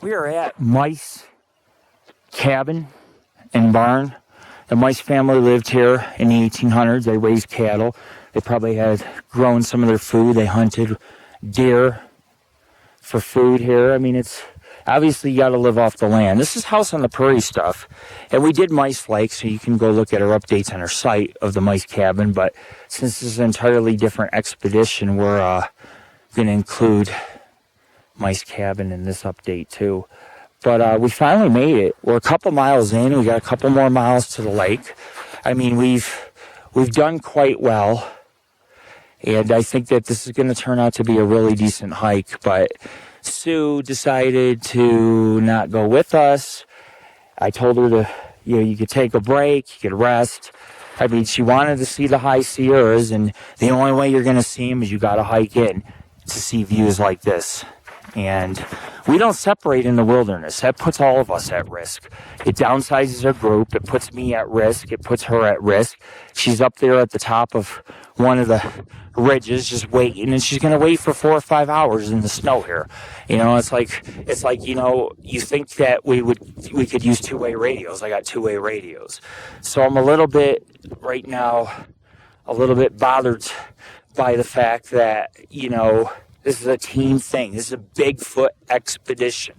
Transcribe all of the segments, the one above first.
We are at Meiss Cabin and Barn. The Meiss family lived here in the 1800s. They raised cattle. They probably had grown some of their food. They hunted deer for food here. I mean, it's obviously you got to live off the land. This is House on the Prairie stuff. And we did Meiss Lake, so you can go look at our updates on our site of the Meiss Cabin. But since this is an entirely different expedition, we're going to include Meiss Cabin in this update too. But we finally made it. We're a couple miles in. We got a couple more miles to the lake. I mean, we've done quite well. And I think that this is going to turn out to be a really decent hike. But Sue decided to not go with us. I told her to, you could take a break, you could rest. I mean, she wanted to see the high Sierras, and the only way you're going to see them is you got to hike in to see views like this. And we don't separate in the wilderness. That puts all of us at risk. It downsizes our group. It puts me at risk. It puts her at risk. She's up there at the top of one of the ridges just waiting, and she's going to wait for 4 or 5 hours in the snow here. It's like, you think that we could use two-way radios. I got two-way radios. So I'm a little bit, right now, bothered by the fact that, this is a team thing. This is a Bigfoot expedition.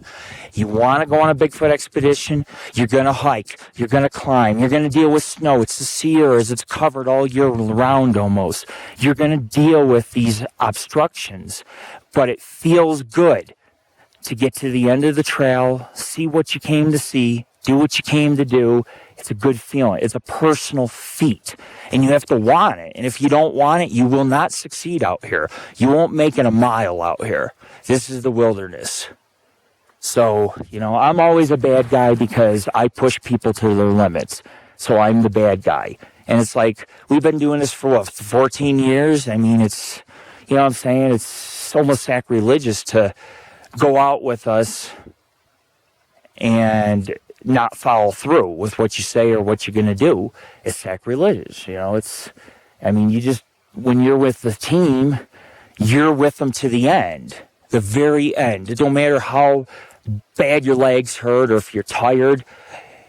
You want to go on a Bigfoot expedition, you're going to hike, you're going to climb, you're going to deal with snow. It's the Sierras. It's covered all year round almost. You're going to deal with these obstructions, but it feels good to get to the end of the trail, see what you came to see, do what you came to do. It's a good feeling. It's a personal feat. And you have to want it. And if you don't want it, you will not succeed out here. You won't make it a mile out here. This is the wilderness. So, I'm always a bad guy because I push people to their limits. So I'm the bad guy. And it's like, we've been doing this for 14 years? I mean, it's, what I'm saying? It's almost sacrilegious to go out with us and not follow through with what you say or what you're going to do. It's sacrilegious. When you're with the team, you're with them to the end, the very end. It don't matter how bad your legs hurt or if you're tired.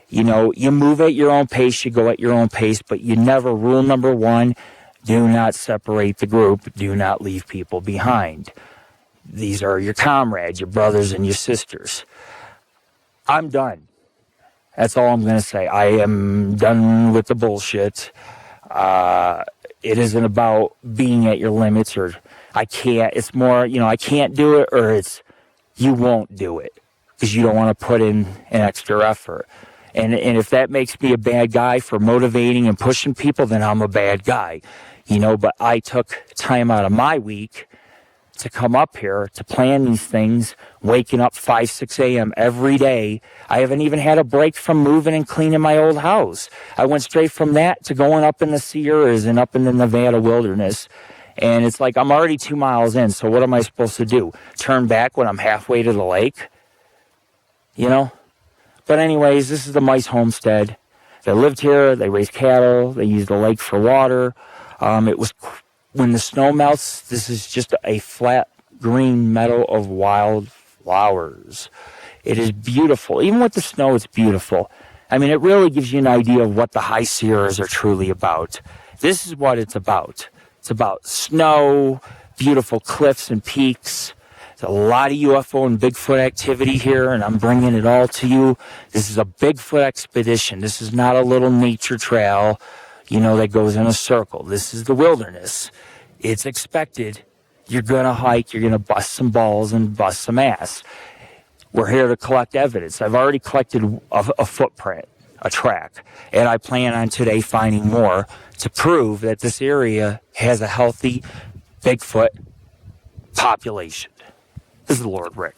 You move at your own pace, you go at your own pace, but you never, rule number 1, do not separate the group. Do not leave people behind. These are your comrades, your brothers and your sisters. I'm done. That's all I'm going to say. I am done with the bullshit. It isn't about being at your limits or I can't. It's more, I can't do it, or it's you won't do it because you don't want to put in an extra effort. And if that makes me a bad guy for motivating and pushing people, then I'm a bad guy. But I took time out of my week to come up here to plan these things, waking up 5, 6 a.m. every day. I haven't even had a break from moving and cleaning my old house. I went straight from that to going up in the Sierras and up in the Nevada wilderness. And it's like I'm already 2 miles in, so what am I supposed to do? Turn back when I'm halfway to the lake? But anyways, this is the Meiss homestead. They lived here, they raised cattle, they used the lake for water. When the snow melts, this is just a flat green meadow of wild flowers. It is beautiful. Even with the snow, it's beautiful. I mean, it really gives you an idea of what the high Sierras are truly about. This is what it's about. It's about snow, beautiful cliffs and peaks. There's a lot of UFO and Bigfoot activity here, and I'm bringing it all to you. This is a Bigfoot expedition. This is not a little nature trail, that goes in a circle. This is the wilderness. It's expected. You're going to hike. You're going to bust some balls and bust some ass. We're here to collect evidence. I've already collected a footprint, a track, and I plan on today finding more to prove that this area has a healthy Bigfoot population. This is Lord Rick.